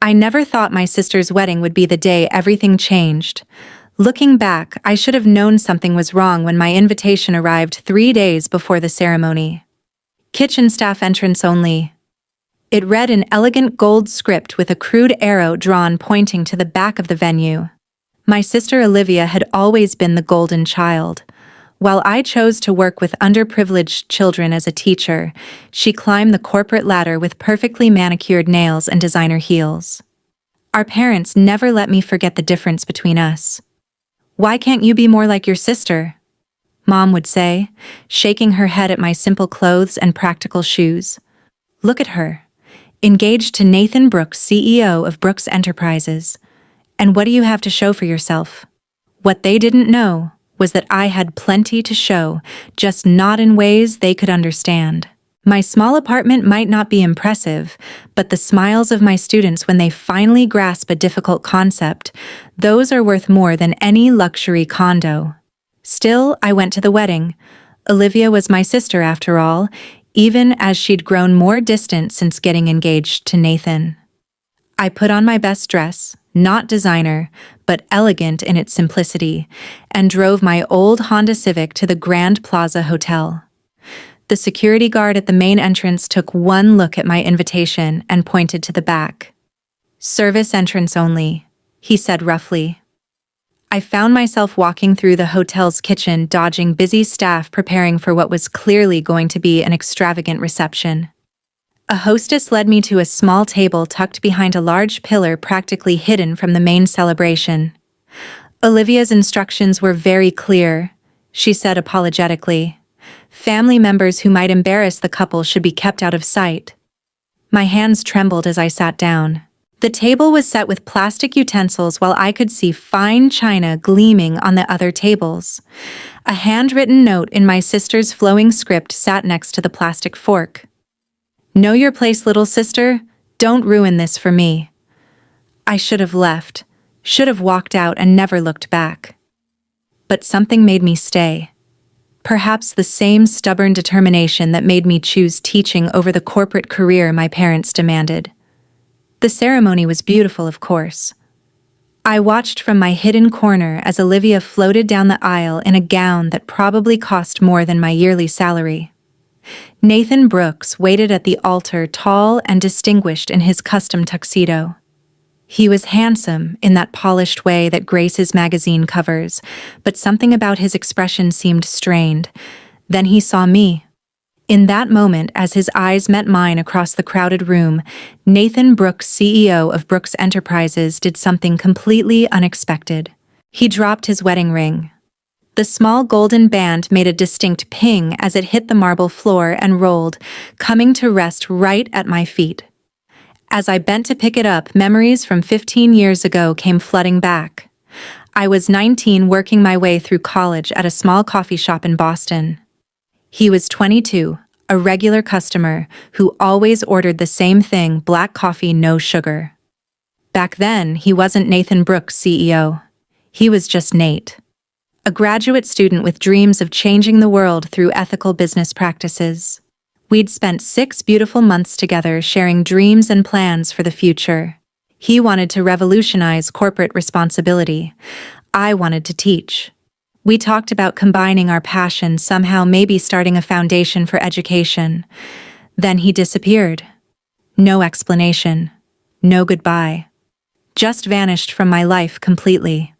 I never thought my sister's wedding would be the day everything changed. Looking back, I should have known something was wrong when my invitation arrived 3 days before the ceremony. Kitchen staff entrance only. It read in elegant gold script with a crude arrow drawn pointing to the back of the venue. My sister Olivia had always been the golden child. While I chose to work with underprivileged children as a teacher, she climbed the corporate ladder with perfectly manicured nails and designer heels. Our parents never let me forget the difference between us. "Why can't you be more like your sister?" Mom would say, shaking her head at my simple clothes and practical shoes. "Look at her. Engaged to Nathan Brooks, CEO of Brooks Enterprises. And what do you have to show for yourself?" What they didn't know was that I had plenty to show, just not in ways they could understand. My small apartment might not be impressive, but the smiles of my students when they finally grasp a difficult concept, those are worth more than any luxury condo. Still, I went to the wedding. Olivia was my sister after all, even as she'd grown more distant since getting engaged to Nathan. I put on my best dress, not designer, but elegant in its simplicity, and drove my old Honda Civic to the Grand Plaza Hotel. The security guard at the main entrance took one look at my invitation and pointed to the back. "Service entrance only," he said roughly. I found myself walking through the hotel's kitchen, dodging busy staff preparing for what was clearly going to be an extravagant reception. A hostess led me to a small table tucked behind a large pillar practically hidden from the main celebration. Olivia's instructions were very clear, she said apologetically. Family members who might embarrass the couple should be kept out of sight. My hands trembled as I sat down. The table was set with plastic utensils while I could see fine china gleaming on the other tables. A handwritten note in my sister's flowing script sat next to the plastic fork. "Know your place, little sister. Don't ruin this for me." I should have left, should have walked out and never looked back. But something made me stay. Perhaps the same stubborn determination that made me choose teaching over the corporate career my parents demanded. The ceremony was beautiful, of course. I watched from my hidden corner as Olivia floated down the aisle in a gown that probably cost more than my yearly salary. Nathan Brooks waited at the altar, tall and distinguished in his custom tuxedo. He was handsome in that polished way that graces magazine covers, but something about his expression seemed strained. Then he saw me. In that moment, as his eyes met mine across the crowded room, Nathan Brooks, CEO of Brooks Enterprises, did something completely unexpected. He dropped his wedding ring. The small golden band made a distinct ping as it hit the marble floor and rolled, coming to rest right at my feet. As I bent to pick it up, memories from 15 years ago came flooding back. I was 19, working my way through college at a small coffee shop in Boston. He was 22, a regular customer who always ordered the same thing: black coffee, no sugar. Back then, he wasn't Nathan Brooks, CEO. He was just Nate. A graduate student with dreams of changing the world through ethical business practices. We'd spent 6 beautiful months together sharing dreams and plans for the future. He wanted to revolutionize corporate responsibility. I wanted to teach. We talked about combining our passions, somehow maybe starting a foundation for education. Then he disappeared. No explanation. No goodbye. Just vanished from my life completely.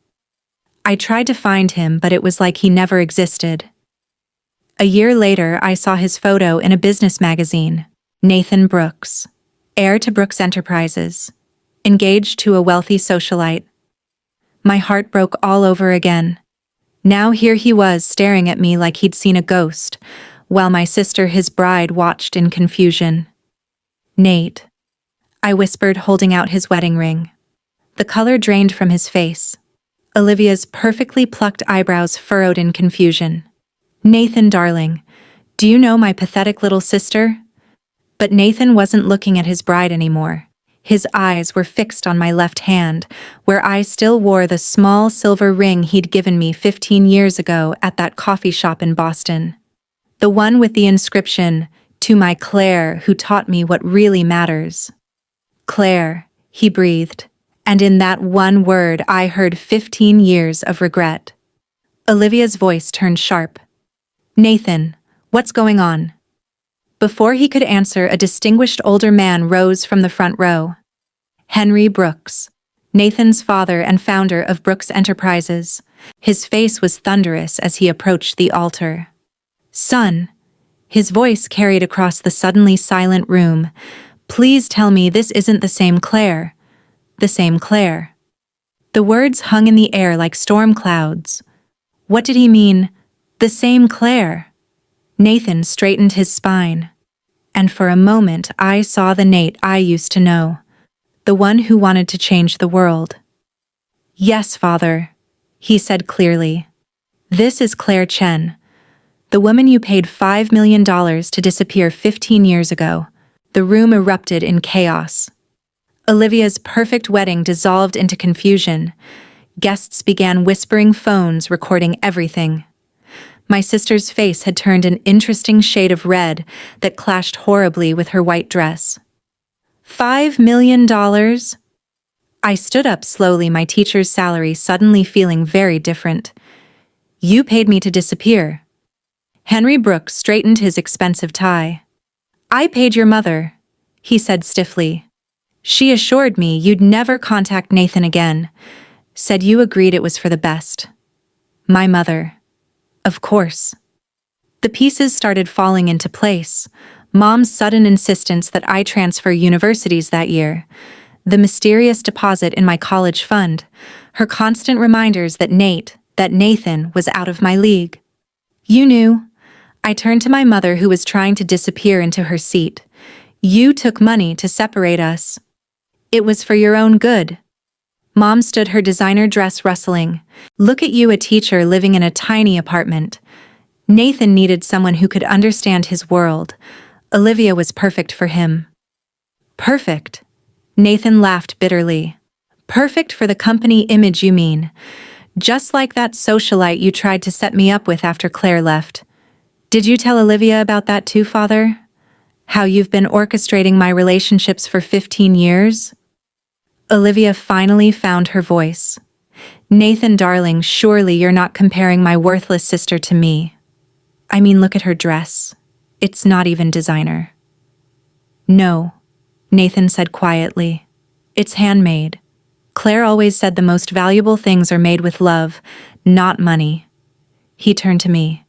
I tried to find him, but it was like he never existed. A year later, I saw his photo in a business magazine. Nathan Brooks, heir to Brooks Enterprises, engaged to a wealthy socialite. My heart broke all over again. Now here he was, staring at me like he'd seen a ghost, while my sister, his bride, watched in confusion. "Nate," I whispered, holding out his wedding ring. The color drained from his face. Olivia's perfectly plucked eyebrows furrowed in confusion. "Nathan, darling, do you know my pathetic little sister?" But Nathan wasn't looking at his bride anymore. His eyes were fixed on my left hand, where I still wore the small silver ring he'd given me 15 years ago at that coffee shop in Boston. The one with the inscription, "To my Claire, who taught me what really matters." "Claire," he breathed, and in that one word I heard 15 years of regret. Olivia's voice turned sharp. Nathan, what's going on? Before he could answer, a distinguished older man rose from the front row. Henry Brooks, Nathan's father and founder of Brooks Enterprises. His face was thunderous as he approached the altar. Son, his voice carried across the suddenly silent room, please tell me this isn't the same Claire. The same Claire. The words hung in the air like storm clouds. What did he mean, the same Claire? Nathan straightened his spine. And for a moment I saw the Nate I used to know. The one who wanted to change the world. Yes, father, he said clearly. This is Claire Chen, the woman you paid $5 million to disappear 15 years ago. The room erupted in chaos. Olivia's perfect wedding dissolved into confusion. Guests began whispering, phones recording everything. My sister's face had turned an interesting shade of red that clashed horribly with her white dress. $5 million? I stood up slowly, my teacher's salary suddenly feeling very different. You paid me to disappear. Henry Brooks straightened his expensive tie. I paid your mother, he said stiffly. She assured me you'd never contact Nathan again, said you agreed it was for the best. My mother. Of course. The pieces started falling into place. Mom's sudden insistence that I transfer universities that year, the mysterious deposit in my college fund, her constant reminders that Nathan was out of my league. You knew. I turned to my mother, who was trying to disappear into her seat. You took money to separate us. It was for your own good. Mom stood, her designer dress rustling. Look at you, a teacher living in a tiny apartment. Nathan needed someone who could understand his world. Olivia was perfect for him. Perfect? Nathan laughed bitterly. Perfect for the company image, you mean? Just like that socialite you tried to set me up with after Claire left. Did you tell Olivia about that too, father? How you've been orchestrating my relationships for 15 years? Olivia finally found her voice. Nathan, darling, surely you're not comparing my worthless sister to me. I mean, look at her dress. It's not even designer. No, Nathan said quietly. It's handmade. Claire always said the most valuable things are made with love, not money. He turned to me.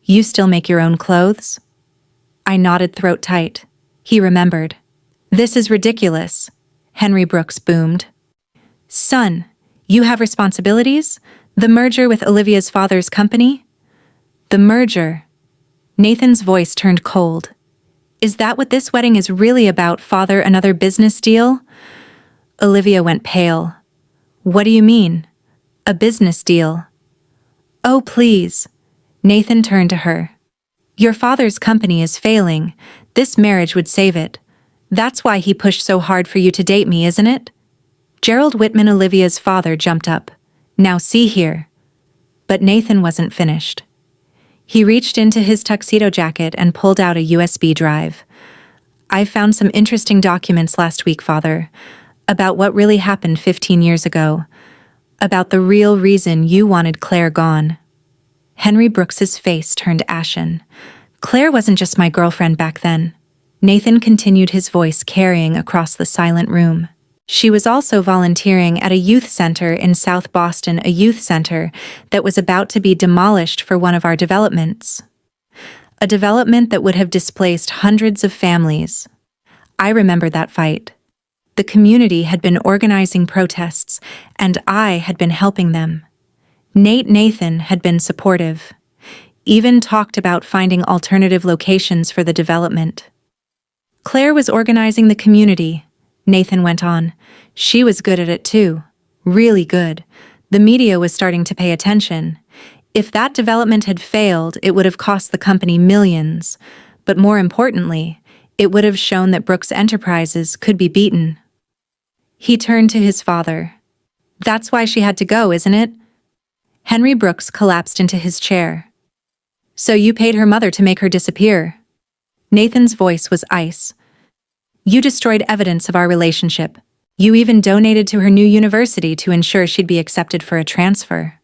You still make your own clothes? I nodded, throat tight. He remembered. This is ridiculous, Henry Brooks boomed. Son, you have responsibilities? The merger with Olivia's father's company? The merger. Nathan's voice turned cold. Is that what this wedding is really about, father? Another business deal? Olivia went pale. What do you mean? A business deal? Oh, please. Nathan turned to her. Your father's company is failing. This marriage would save it. That's why he pushed so hard for you to date me, isn't it? Gerald Whitman, Olivia's father, jumped up. Now see here. But Nathan wasn't finished. He reached into his tuxedo jacket and pulled out a USB drive. I found some interesting documents last week, father, about what really happened 15 years ago, about the real reason you wanted Claire gone. Henry Brooks's face turned ashen. Claire wasn't just my girlfriend back then. Nathan continued, his voice carrying across the silent room. She was also volunteering at a youth center in South Boston, a youth center that was about to be demolished for one of our developments. A development that would have displaced hundreds of families. I remember that fight. The community had been organizing protests, and I had been helping them. Nathan had been supportive, even talked about finding alternative locations for the development. Claire was organizing the community, Nathan went on. She was good at it too, really good. The media was starting to pay attention. If that development had failed, it would have cost the company millions, but more importantly, it would have shown that Brooks Enterprises could be beaten. He turned to his father. That's why she had to go, isn't it? Henry Brooks collapsed into his chair. So you paid her mother to make her disappear? Nathan's voice was ice. You destroyed evidence of our relationship. You even donated to her new university to ensure she'd be accepted for a transfer.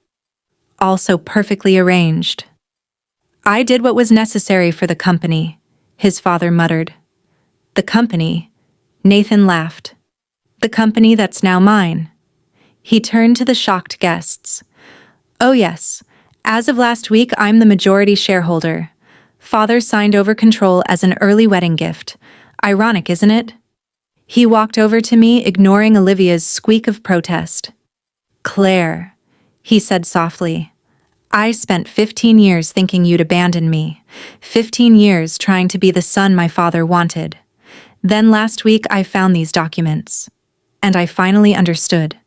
Also perfectly arranged. I did what was necessary for the company, his father muttered. The company? Nathan laughed. The company that's now mine. He turned to the shocked guests. Oh yes, as of last week I'm the majority shareholder. Father signed over control as an early wedding gift. Ironic, isn't it? He walked over to me, ignoring Olivia's squeak of protest. Claire, he said softly. I spent 15 years thinking you'd abandon me. 15 years trying to be the son my father wanted. Then last week I found these documents. And I finally understood.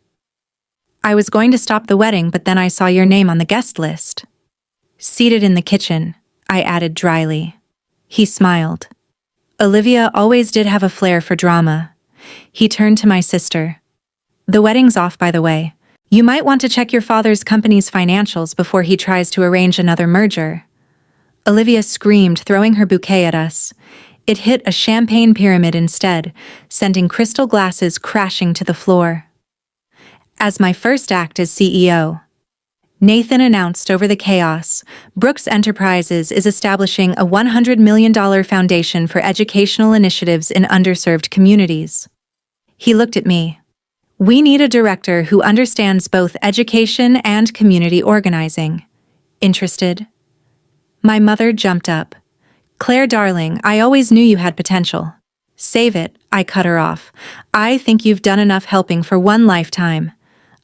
I was going to stop the wedding, but then I saw your name on the guest list. Seated in the kitchen, I added dryly. He smiled. Olivia always did have a flair for drama. He turned to my sister. The wedding's off, by the way. You might want to check your father's company's financials before he tries to arrange another merger. Olivia screamed, throwing her bouquet at us. It hit a champagne pyramid instead, sending crystal glasses crashing to the floor. As my first act as CEO, Nathan announced over the chaos, Brooks Enterprises is establishing a $100 million foundation for educational initiatives in underserved communities. He looked at me. We need a director who understands both education and community organizing. Interested? My mother jumped up. Claire, darling, I always knew you had potential. Save it, I cut her off. I think you've done enough helping for one lifetime.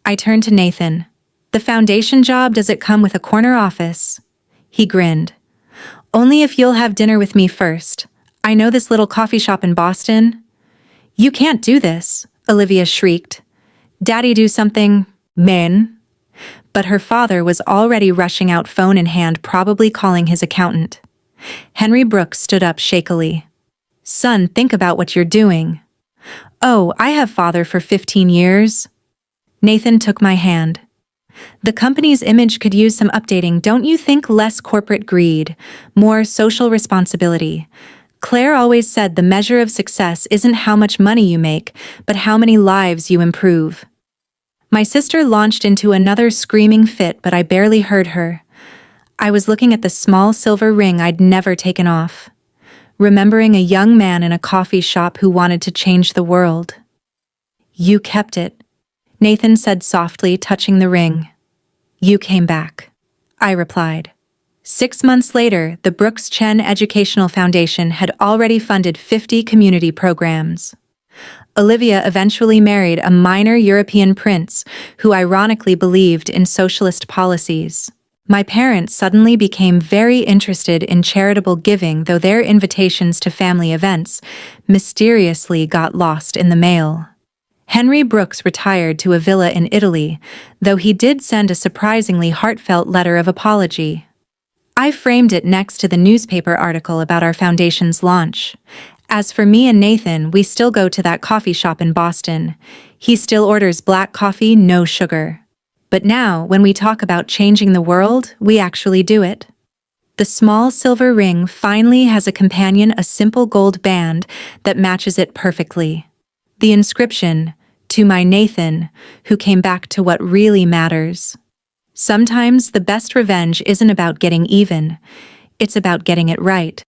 I turned to Nathan. The foundation job, does it come with a corner office? He grinned. Only if you'll have dinner with me first. I know this little coffee shop in Boston. You can't do this, Olivia shrieked. Daddy, do something, men. But her father was already rushing out, phone in hand, probably calling his accountant. Henry Brooks stood up shakily. Son, think about what you're doing. Oh, I have father for 15 years. Nathan took my hand. The company's image could use some updating, don't you think? Less corporate greed, more social responsibility. Claire always said the measure of success isn't how much money you make, but how many lives you improve. My sister launched into another screaming fit, but I barely heard her. I was looking at the small silver ring I'd never taken off, remembering a young man in a coffee shop who wanted to change the world. You kept it, Nathan said softly, touching the ring. You came back, I replied. 6 months later, the Brooks Chen Educational Foundation had already funded 50 community programs. Olivia eventually married a minor European prince who ironically believed in socialist policies. My parents suddenly became very interested in charitable giving, though their invitations to family events mysteriously got lost in the mail. Henry Brooks retired to a villa in Italy, though he did send a surprisingly heartfelt letter of apology. I framed it next to the newspaper article about our foundation's launch. As for me and Nathan, we still go to that coffee shop in Boston. He still orders black coffee, no sugar. But now, when we talk about changing the world, we actually do it. The small silver ring finally has a companion, a simple gold band that matches it perfectly. The inscription, to my Nathan, who came back to what really matters. Sometimes the best revenge isn't about getting even, it's about getting it right.